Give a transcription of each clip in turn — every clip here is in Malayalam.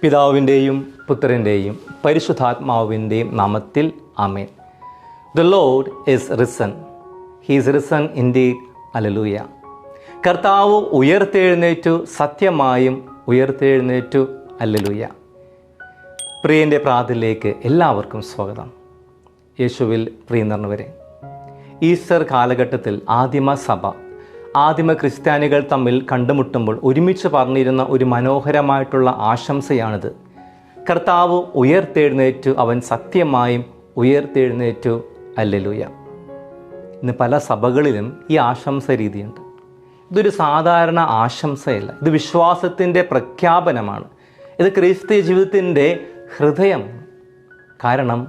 പിതാവിൻ്റെയും പുത്രൻ്റെയും പരിശുദ്ധാത്മാവിൻ്റെയും നാമത്തിൽ ആമേൻ. The Lord is risen. He is risen indeed. Hallelujah. കർത്താവ് ഉയർത്തെഴുന്നേറ്റു, സത്യമായും ഉയർത്തെഴുന്നേറ്റു. ഹല്ലേലൂയ. പ്രിയൻ്റെ പ്രാർത്ഥനയിലേക്ക് എല്ലാവർക്കും സ്വാഗതം. യേശുവിൽ പ്രിയം നിറഞ്ഞവരെ, ഈസ്റ്റർ കാലഘട്ടത്തിൽ ആദിമ ക്രിസ്ത്യാനികൾ തമ്മിൽ കണ്ടുമുട്ടുമ്പോൾ ഒരുമിച്ച് പറഞ്ഞിരുന്ന ഒരു മനോഹരമായിട്ടുള്ള ആശംസയാണിത്. കർത്താവ് ഉയർത്തെഴുന്നേറ്റു, അവൻ സത്യമായും ഉയർത്തെഴുന്നേറ്റു. ഹല്ലേലൂയ. ഇന്ന് പല സഭകളിലും ഈ ആശംസ രീതിയുണ്ട്. ഇതൊരു സാധാരണ ആശംസയല്ല, ഇത് വിശ്വാസത്തിൻ്റെ പ്രഖ്യാപനമാണ്. ഇത് ക്രിസ്തീയ ജീവിതത്തിൻ്റെ ഹൃദയമാണ്. കാരണം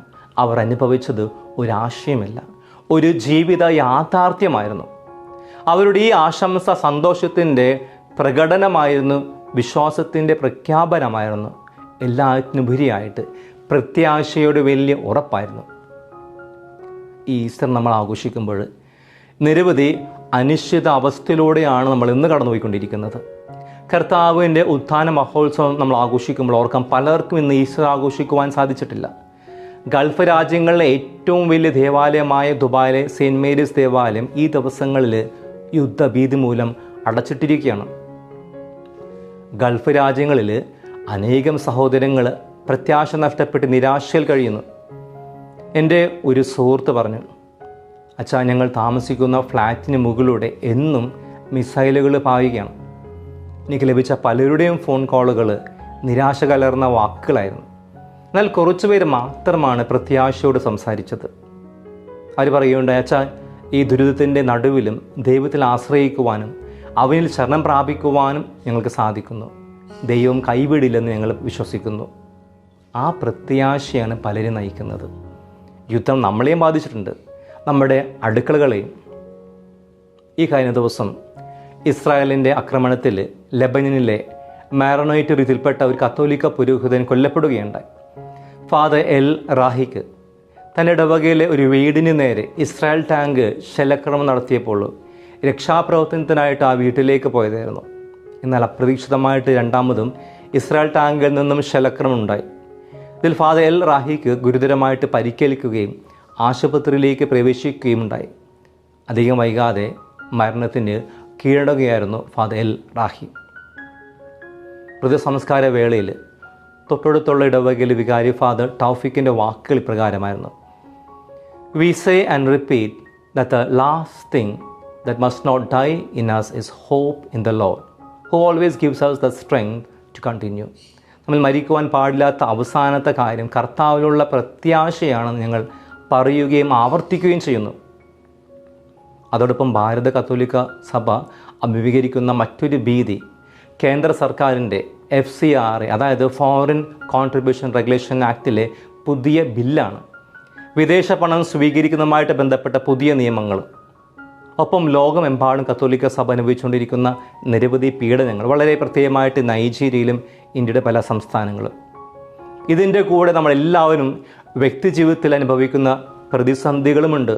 അവർ അനുഭവിച്ചത് ഒരാശയമല്ല, ഒരു ജീവിത യാഥാർത്ഥ്യമായിരുന്നു. അവരുടെ ഈ ആശംസ സന്തോഷത്തിൻ്റെ പ്രകടനമായിരുന്നു, വിശ്വാസത്തിൻ്റെ പ്രഖ്യാപനമായിരുന്നു. എല്ലാത്തിനുപരിയായിട്ട് പ്രത്യാശയുടെ വലിയ ഉറപ്പായിരുന്നു. ഈ ഈസ്റ്റർ നമ്മൾ ആഘോഷിക്കുമ്പോൾ നിരവധി അനിശ്ചിത അവസ്ഥയിലൂടെയാണ് നമ്മൾ ഇന്ന് കടന്നുപോയിക്കൊണ്ടിരിക്കുന്നത്. കർത്താവിൻ്റെ ഉത്ഥാന മഹോത്സവം നമ്മൾ ആഘോഷിക്കുമ്പോൾ ഓർക്കാം, പലർക്കും ഇന്ന് ഈസ്റ്റർ ആഘോഷിക്കുവാൻ സാധിച്ചിട്ടില്ല. ഗൾഫ് രാജ്യങ്ങളിലെ ഏറ്റവും വലിയ ദേവാലയമായ ദുബായിലെ സെയിൻറ്റ് മേരീസ് ദേവാലയം ഈ ദിവസങ്ങളിൽ യുദ്ധഭീതി മൂലം അടച്ചിട്ടിരിക്കുകയാണ്. ഗൾഫ് രാജ്യങ്ങളിൽ അനേകം സഹോദരങ്ങൾ പ്രത്യാശ നഷ്ടപ്പെട്ട് നിരാശയിൽ കഴിയുന്നു. എൻ്റെ ഒരു സുഹൃത്ത് പറഞ്ഞു, അച്ഛാ, ഞങ്ങൾ താമസിക്കുന്ന ഫ്ലാറ്റിന് മുകളിലൂടെ എന്നും മിസൈലുകൾ പായുകയാണ്. എനിക്ക് ലഭിച്ച പലരുടെയും ഫോൺ കോളുകൾ നിരാശ കലർന്ന വാക്കുകളായിരുന്നു. എന്നാൽ കുറച്ചു പേര് മാത്രമാണ് പ്രത്യാശയോട് സംസാരിച്ചത്. അവർ പറയുകയുണ്ടായി, അച്ഛാ, ഈ ദുരിതത്തിൻ്റെ നടുവിലും ദൈവത്തിൽ ആശ്രയിക്കുവാനും അവനിൽ ശരണം പ്രാപിക്കുവാനും ഞങ്ങൾക്ക് സാധിക്കുന്നു. ദൈവം കൈവിടില്ലെന്ന് ഞങ്ങൾ വിശ്വസിക്കുന്നു. ആ പ്രത്യാശയാണ് പലരും നയിക്കുന്നത്. യുദ്ധം നമ്മളെയും ബാധിച്ചിട്ടുണ്ട്, നമ്മുടെ അടുക്കളകളെയും. ഈ കഴിഞ്ഞ ദിവസം ഇസ്രായേലിൻ്റെ ആക്രമണത്തിൽ ലെബനനിലെ മാരണോയിറ്റ് രീതിയിൽപ്പെട്ട ഒരു കത്തോലിക്ക പുരോഹിതൻ കൊല്ലപ്പെടുകയുണ്ടായി. ഫാദർ എൽ റാഹിക്ക് തൻ്റെ ഇടവകയിലെ ഒരു വീടിന് നേരെ ഇസ്രായേൽ ടാങ്ക് ശലാക്രമണം നടത്തിയപ്പോൾ രക്ഷാപ്രവർത്തനത്തിനായിട്ട് ആ വീട്ടിലേക്ക് പോയതായിരുന്നു. എന്നാൽ അപ്രതീക്ഷിതമായിട്ട് രണ്ടാമതും ഇസ്രായേൽ ടാങ്കിൽ നിന്നും ശലാക്രമണം ഉണ്ടായി. ഇതിൽ ഫാദർ എൽ റാഹിക്ക് ഗുരുതരമായിട്ട് പരിക്കേൽക്കുകയും ആശുപത്രിയിലേക്ക് പ്രവേശിക്കുകയും ഉണ്ടായി. അധികം വൈകാതെ മരണത്തിന് കീഴടങ്ങുകയായിരുന്നു ഫാദർ എൽ റാഹി. മൃതസംസ്കാര വേളയിൽ തൊട്ടടുത്തുള്ള ഇടവകയിൽ വികാരി ഫാദർ ടൗഫിക്കിൻ്റെ വാക്കുകൾ ഇപ്രകാരമായിരുന്നു: We say and repeat that the last thing that must not die in us is hope in the Lord, who always gives us the strength to continue. നമ്മൾ മരിക്കുവാൻ പാടില്ലാത്ത അവസാനത്തെ കാര്യം കർത്താവിലുള്ള പ്രത്യാശയാണെന്ന് ഞങ്ങൾ പറയുകയും ആവർത്തിക്കുകയും ചെയ്യുന്നു. അതോടൊപ്പം ഭാരത കത്തോലിക്ക സഭ അഭിമുഖീകരിക്കുന്ന മറ്റൊരു ഭീതി കേന്ദ്ര സർക്കാരിൻ്റെ FCRA, അതായത് ഫോറിൻ കോൺട്രിബ്യൂഷൻ റെഗുലേഷൻ ആക്ടിലെ പുതിയ ബില്ലാണ്. വിദേശ പണം സ്വീകരിക്കുന്നതുമായിട്ട് ബന്ധപ്പെട്ട പുതിയ നിയമങ്ങൾ. ഒപ്പം ലോകമെമ്പാടും കത്തോലിക്ക സഭ അനുഭവിച്ചുകൊണ്ടിരിക്കുന്ന നിരവധി പീഡനങ്ങൾ, വളരെ പ്രത്യേകമായിട്ട് നൈജീരിയയിലും ഇന്ത്യയുടെ പല സംസ്ഥാനങ്ങളും. ഇതിൻ്റെ കൂടെ നമ്മളെല്ലാവരും വ്യക്തി ജീവിതത്തിൽ അനുഭവിക്കുന്ന പ്രതിസന്ധികളുമുണ്ട്.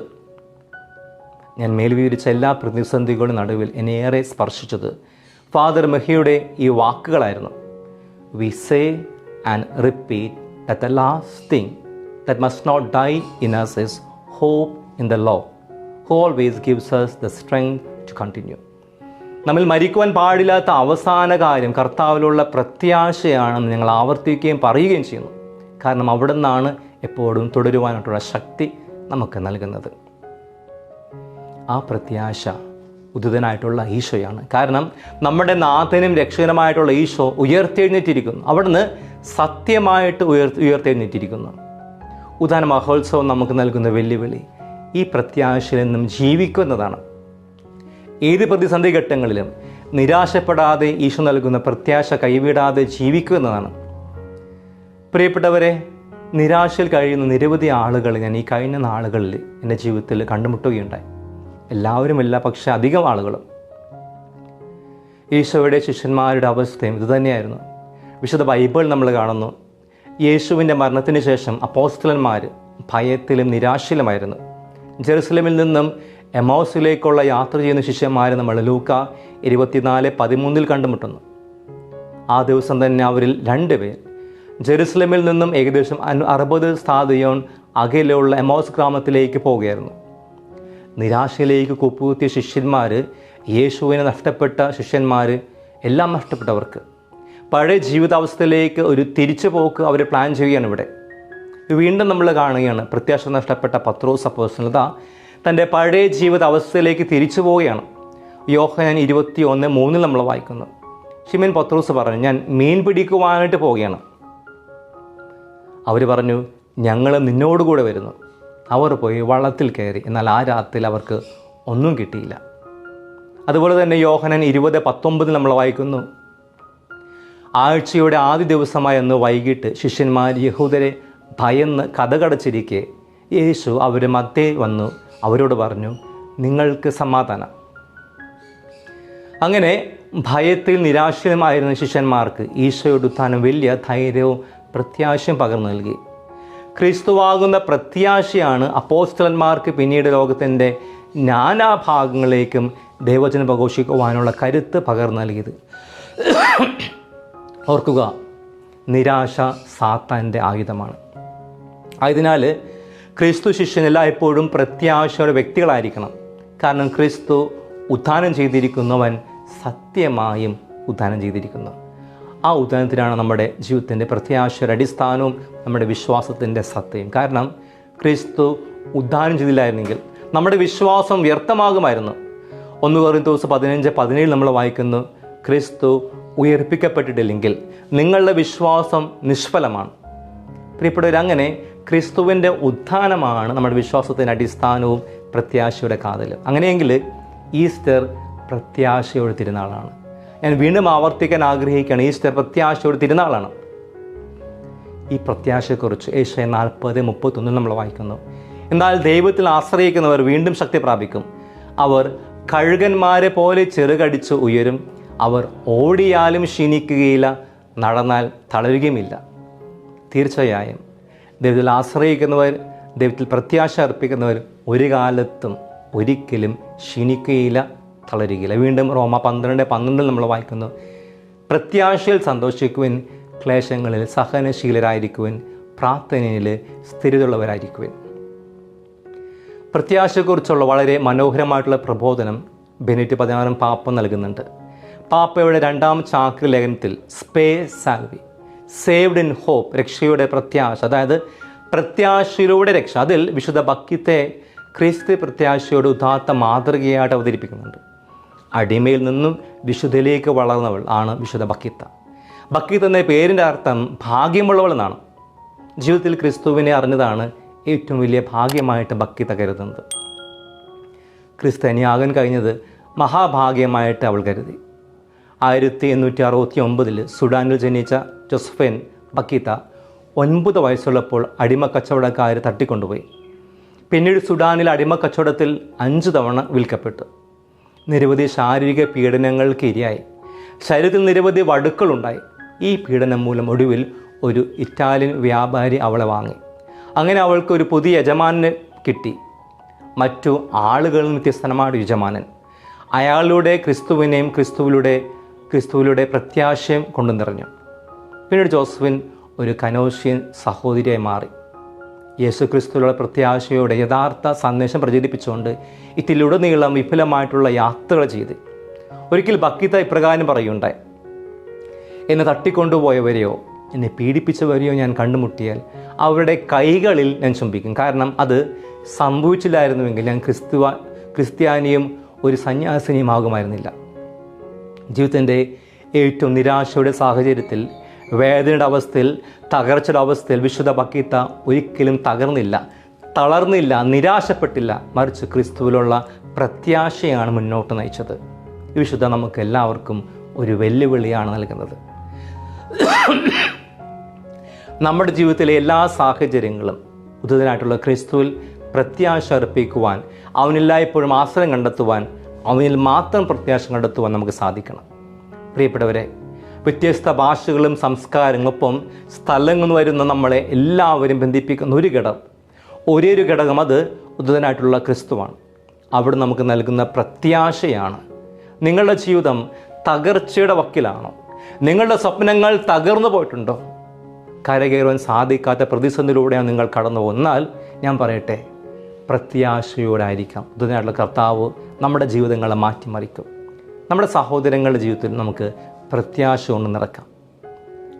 ഞാൻ മേൽ വിവരിച്ച എല്ലാ പ്രതിസന്ധികളുടെ നടുവിൽ എന്നെ ഏറെ സ്പർശിച്ചത് ഫാദർ മെഹിയുടെ ഈ വാക്കുകളായിരുന്നു: We say and repeat that the last thing that must not die in us is hope in the Lord, who always gives us the strength to continue. നമ്മൾ മരിക്കുവാൻ പാടില്ലാത്ത അവസാന കാര്യം കർത്താവിലുള്ള പ്രത്യാശയാണെന്ന് ഞങ്ങൾ ആവർത്തിക്കുകയും പറയുകയും ചെയ്യുന്നു. കാരണം അവിടെ നിന്നാണ് എപ്പോഴും തുടരുവാനായിട്ടുള്ള ശക്തി നമുക്ക് നൽകുന്നത്. ആ പ്രത്യാശ ഉദിതനായിട്ടുള്ള ഈശോയാണ്. കാരണം നമ്മുടെ നാഥനും രക്ഷകനുമായിട്ടുള്ള ഈശോ ഉയർത്തെഴുന്നേറ്റിരിക്കുന്നു. അവിടുന്ന് സത്യമായിട്ട് ഉയർത്തെഴുന്നേറ്റിരിക്കുന്നു. ഉത്ഥാന മഹോത്സവം നമുക്ക് നൽകുന്ന വെല്ലുവിളി ഈ പ്രത്യാശയിൽ നിന്നും ജീവിക്കുന്നതാണ്. ഏത് പ്രതിസന്ധി ഘട്ടങ്ങളിലും നിരാശപ്പെടാതെ ഈശോ നൽകുന്ന പ്രത്യാശ കൈവിടാതെ ജീവിക്കുന്നതാണ്. പ്രിയപ്പെട്ടവരെ, നിരാശയിൽ കഴിയുന്ന നിരവധി ആളുകൾ ഞാൻ ഈ കഴിഞ്ഞ നാളുകളിൽ എൻ്റെ ജീവിതത്തിൽ കണ്ടുമുട്ടുകയുണ്ടായി. എല്ലാവരുമില്ല, പക്ഷെ അധികം ആളുകളും. ഈശോയുടെ ശിഷ്യന്മാരുടെ അവസ്ഥയും ഇതുതന്നെയായിരുന്നു. വിശുദ്ധ ബൈബിൾ നമ്മൾ കാണുന്നു, യേശുവിൻ്റെ മരണത്തിന് ശേഷം അപ്പോസ്തലന്മാർ ഭയത്തിലും നിരാശയിലുമായിരുന്നു. ജെറുസലേമിൽ നിന്നും എമൗസിലേക്കുള്ള യാത്ര ചെയ്യുന്ന ശിഷ്യന്മാരെ നമ്മൾ ലൂക്ക 24:13 കണ്ടുമുട്ടുന്നു. ആ ദിവസം തന്നെ അവരിൽ 2 പേർ ജെറുസലേമിൽ നിന്നും ഏകദേശം 60 സ്ഥാദിയോൺ അകലെയുള്ള എമോസ് ഗ്രാമത്തിലേക്ക് പോവുകയായിരുന്നു. നിരാശയിലേക്ക് കുപ്പുകുത്തിയ ശിഷ്യന്മാർ, യേശുവിനെ നഷ്ടപ്പെട്ട ശിഷ്യന്മാർ, എല്ലാം നഷ്ടപ്പെട്ടവർക്ക് പഴയ ജീവിതാവസ്ഥയിലേക്ക് ഒരു തിരിച്ചുപോക്ക് അവർ പ്ലാൻ ചെയ്യുകയാണ്. ഇവിടെ വീണ്ടും നമ്മൾ കാണുകയാണ് പ്രത്യാശ നഷ്ടപ്പെട്ട പത്രോസ് അപ്പോസ്തലൻ തൻ്റെ പഴയ ജീവിത അവസ്ഥയിലേക്ക് തിരിച്ചു പോവുകയാണ്. യോഹന്നാൻ 21:3 നമ്മൾ വായിക്കുന്നു. ശിമോൻ പത്രോസ് പറഞ്ഞു, ഞാൻ മീൻ പിടിക്കുവാനായിട്ട് പോവുകയാണ്. അവർ പറഞ്ഞു, ഞങ്ങൾ നിന്നോടുകൂടെ വരുന്നു. അവർ പോയി വള്ളത്തിൽ കയറി. എന്നാൽ ആ രാത്രിയിൽ അവർക്ക് ഒന്നും കിട്ടിയില്ല. അതുപോലെ തന്നെ യോഹന്നാൻ 20:19 നമ്മൾ വായിക്കുന്നു. ആഴ്ചയുടെ ആദ്യ ദിവസമായ അന്ന് വൈകിട്ട് ശിഷ്യന്മാർ യഹൂദരെ ഭയന്ന് കതകടച്ചിരിക്കെ യേശു അവരുടെ മധ്യേ വന്നു അവരോട് പറഞ്ഞു, നിങ്ങൾക്ക് സമാധാനം. അങ്ങനെ ഭയത്തിൽ നിരാശയുമായിരുന്ന ശിഷ്യന്മാർക്ക് ഈശോയുടെ ഉത്ഥാനം വലിയ ധൈര്യവും പ്രത്യാശയും പകർന്നു നൽകി. ക്രിസ്തുവാകുന്ന പ്രത്യാശയാണ് അപ്പോസ്തലന്മാർക്ക് പിന്നീട് ലോകത്തിൻ്റെ നാനാഭാഗങ്ങളിലേക്കും ദൈവവചനം പ്രഘോഷിക്കുവാനുള്ള കരുത്ത് പകർന്നു നൽകിയത്. ഓർക്കുക, നിരാശ സാത്താൻ്റെ ആയുധമാണ്. ആയതിനാൽ ക്രിസ്തു ശിഷ്യൻ എല്ലായ്പ്പോഴും പ്രത്യാശയുടെ വ്യക്തികളായിരിക്കണം. കാരണം ക്രിസ്തു ഉത്ഥാനം ചെയ്തിരിക്കുന്നവൻ സത്യമായും ഉത്ഥാനം ചെയ്തിരിക്കുന്നു. ആ ഉത്ഥാനത്തിനാണ് നമ്മുടെ ജീവിതത്തിൻ്റെ പ്രത്യാശയുടെ അടിസ്ഥാനവും നമ്മുടെ വിശ്വാസത്തിൻ്റെ സത്യവും. കാരണം ക്രിസ്തു ഉത്ഥാനം ചെയ്തില്ലായിരുന്നെങ്കിൽ നമ്മുടെ വിശ്വാസം വ്യർത്ഥമാകുമായിരുന്നു. 1 കൊരിന്ത്യർ 15:17 നമ്മൾ വായിക്കുന്നു, ക്രിസ്തു ഉയർപ്പിക്കപ്പെട്ടിട്ടില്ലെങ്കിൽ നിങ്ങളുടെ വിശ്വാസം നിഷ്ഫലമാണ്. പ്രിയപ്പെട്ടവർ, അങ്ങനെ ക്രിസ്തുവിൻ്റെ ഉത്ഥാനമാണ് നമ്മുടെ വിശ്വാസത്തിൻ്റെ അടിസ്ഥാനവും പ്രത്യാശയുടെ കാതലും. അങ്ങനെയെങ്കിൽ ഈസ്റ്റർ പ്രത്യാശയുടെ തിരുനാളാണ്. ഞാൻ വീണ്ടും ആവർത്തിക്കാൻ ആഗ്രഹിക്കുകയാണ്, ഈസ്റ്റർ പ്രത്യാശയുടെ തിരുനാളാണ്. ഈ പ്രത്യാശയെക്കുറിച്ച് ഏശയ്യാ 40:31 നമ്മൾ വായിക്കുന്നു. എന്നാൽ ദൈവത്തിൽ ആശ്രയിക്കുന്നവർ വീണ്ടും ശക്തി പ്രാപിക്കും. അവർ കഴുകന്മാരെ പോലെ ചെറുകടിച്ച് ഉയരും. അവർ ഓടിയാലും ക്ഷീണിക്കുകയില്ല, നടന്നാൽ തളരുകയുമില്ല. തീർച്ചയായും ദൈവത്തിൽ ആശ്രയിക്കുന്നവർ, ദൈവത്തിൽ പ്രത്യാശ അർപ്പിക്കുന്നവർ ഒരു കാലത്തും ഒരിക്കലും ക്ഷീണിക്കുകയില്ല, തളരുകയില്ല. വീണ്ടും റോമ 12:12 നമ്മൾ വായിക്കുന്നു, പ്രത്യാശയിൽ സന്തോഷിക്കുവിൻ, ക്ലേശങ്ങളിൽ സഹനശീലരായിരിക്കുവിൻ, പ്രാർത്ഥനയിൽ സ്ഥിരതയുള്ളവരായിരിക്കുവിൻ. പ്രത്യാശയെക്കുറിച്ചുള്ള വളരെ മനോഹരമായിട്ടുള്ള പ്രബോധനം ബെനഡിക്ട് 16 പാപ്പ നൽകുന്നുണ്ട്. പാപ്പയുടെ 2ാം ചാക്രി ലേഖനത്തിൽ സ്പേ സാൽവി, സേവ്ഡ് ഇൻ ഹോപ്പ്, രക്ഷയുടെ പ്രത്യാശ, അതായത് പ്രത്യാശയിലൂടെ രക്ഷ, അതിൽ വിശുദ്ധ ബക്കിത്തെ ക്രിസ്തു പ്രത്യാശയോട് ഉദാത്ത മാതൃകയായിട്ട് അവതരിപ്പിക്കുന്നുണ്ട്. അടിമയിൽ നിന്നും വിശുദ്ധയിലേക്ക് വളർന്നവൾ ആണ് വിശുദ്ധ ബക്കിത്ത. ബക്കിത്ത എന്ന പേരിൻ്റെ അർത്ഥം ഭാഗ്യമുള്ളവൾ എന്നാണ്. ജീവിതത്തിൽ ക്രിസ്തുവിനെ അറിഞ്ഞതാണ് ഏറ്റവും വലിയ ഭാഗ്യമായിട്ട് ബക്കിത്ത കരുതുന്നത്. ക്രിസ്ത്യാനിയാകാൻ കഴിഞ്ഞത് മഹാഭാഗ്യമായിട്ട് അവൾ കരുതി. 1869 സുഡാനിൽ ജനിച്ച ജോസഫൈൻ ബക്കിത്ത 9 വയസ്സുള്ളപ്പോൾ അടിമക്കച്ചവടക്കാർ തട്ടിക്കൊണ്ടുപോയി. പിന്നീട് സുഡാനിൽ അടിമക്കച്ചവടത്തിൽ 5 തവണ വിൽക്കപ്പെട്ടു. നിരവധി ശാരീരിക പീഡനങ്ങൾക്ക് ഇരയായി. ശരീരത്തിൽ നിരവധി വടുക്കളുണ്ടായി. ഈ പീഡനം മൂലം ഒടുവിൽ ഒരു ഇറ്റാലിയൻ വ്യാപാരി അവളെ വാങ്ങി. അങ്ങനെ അവൾക്ക് ഒരു പുതിയ യജമാനനെ കിട്ടി. മറ്റു ആളുകളിൽ വ്യത്യസ്തമായ യജമാനൻ. അയാളുടെ ക്രിസ്തുവിനെയും ക്രിസ്തുവിലൂടെ പ്രത്യാശയും കൊണ്ടു നിറഞ്ഞു. പിന്നീട് ജോസഫിൻ ഒരു കനോഷ്യൻ സഹോദരിയായി മാറി. യേശു ക്രിസ്തുവിലുള്ള പ്രത്യാശയോടെ യഥാർത്ഥ സന്ദേശം പ്രചരിപ്പിച്ചുകൊണ്ട് ഇതിലുടനീളം വിപുലമായിട്ടുള്ള യാത്രകൾ ചെയ്ത് ഒരിക്കൽ ബക്കിത്ത ഇപ്രകാരം പറയുണ്ടായി, എന്നെ തട്ടിക്കൊണ്ടുപോയവരെയോ എന്നെ പീഡിപ്പിച്ചവരെയോ ഞാൻ കണ്ടുമുട്ടിയാൽ അവരുടെ കൈകളിൽ ഞാൻ ചുംബിക്കും. കാരണം അത് സംഭവിച്ചില്ലായിരുന്നുവെങ്കിൽ ഞാൻ ക്രിസ്ത്യാനിയും ഒരു സന്യാസിനിയുമാകുമായിരുന്നില്ല. ജീവിതത്തിൻ്റെ ഏറ്റവും നിരാശയുടെ സാഹചര്യത്തിൽ, വേദനയുടെ അവസ്ഥയിൽ, തകർച്ചയുടെ അവസ്ഥയിൽ വിശുദ്ധ ബക്കിത്ത ഒരിക്കലും തകർന്നില്ല, തളർന്നില്ല, നിരാശപ്പെട്ടില്ല. മറിച്ച് ക്രിസ്തുവിലുള്ള പ്രത്യാശയാണ് മുന്നോട്ട് നയിച്ചത്. ഈ വിശുദ്ധ നമുക്ക് എല്ലാവർക്കും ഒരു വെല്ലുവിളിയാണ് നൽകുന്നത്. നമ്മുടെ ജീവിതത്തിലെ എല്ലാ സാഹചര്യങ്ങളും ഉദിതനായിട്ടുള്ള ക്രിസ്തുവിൽ പ്രത്യാശ അർപ്പിക്കുവാൻ, അവനെല്ലായ്പ്പോഴും ആശ്രയം കണ്ടെത്തുവാൻ, അവനിൽ മാത്രം പ്രത്യാശ കണ്ടെത്തുവാൻ നമുക്ക് സാധിക്കണം. പ്രിയപ്പെട്ടവരെ, വ്യത്യസ്ത ഭാഷകളും സംസ്കാരങ്ങളൊപ്പം സ്ഥലങ്ങളിൽ വരുന്ന നമ്മളെ എല്ലാവരും ബന്ധിപ്പിക്കുന്ന ഒരേ ഒരു ഘടകം അത് ഉദിതനായിട്ടുള്ള ക്രിസ്തുവാണ്. അവിടെ നമുക്ക് നൽകുന്ന പ്രത്യാശയാണ്. നിങ്ങളുടെ ജീവിതം തകർച്ചയുടെ വക്കിലാണോ? നിങ്ങളുടെ സ്വപ്നങ്ങൾ തകർന്നു പോയിട്ടുണ്ടോ? കരകയറുവാൻ സാധിക്കാത്ത പ്രതിസന്ധിയിലൂടെയാണ് നിങ്ങൾ കടന്നു പോകുന്നാൽ ഞാൻ പറയട്ടെ, പ്രത്യാശയോടായിരിക്കാം. ഇതിനായിട്ടുള്ള കർത്താവ് നമ്മുടെ ജീവിതങ്ങളെ മാറ്റിമറിക്കും. നമ്മുടെ സഹോദരങ്ങളുടെ ജീവിതത്തിൽ നമുക്ക് പ്രത്യാശ കൊണ്ട് നിറക്കാം.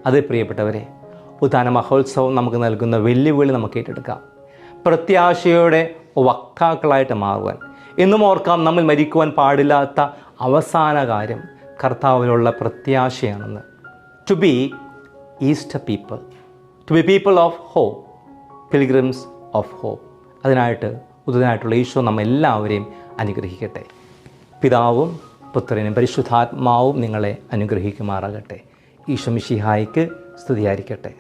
അത് പ്രിയപ്പെട്ടവരെ, ഉത്ഥാന മഹോത്സവം നമുക്ക് നൽകുന്ന വെല്ലുവിളി നമുക്ക് ഏറ്റെടുക്കാം. പ്രത്യാശയുടെ വക്താക്കളായിട്ട് മാറുവാൻ. എന്നും ഓർക്കാം, നമ്മൾ മരിക്കുവാൻ പാടില്ലാത്ത അവസാന കാര്യം കർത്താവിലുള്ള പ്രത്യാശയാണെന്ന്. To be Easter people, to be people of hope, pilgrims of hope. അതിനായിട്ടുള്ള ഈശോ നമ്മെല്ലാവരെയും അനുഗ്രഹിക്കട്ടെ. പിതാവും പുത്രനും പരിശുദ്ധാത്മാവും നിങ്ങളെ അനുഗ്രഹിക്കുമാറാകട്ടെ. ഈശോ മിശിഹായ്ക്ക് സ്തുതിയായിരിക്കട്ടെ.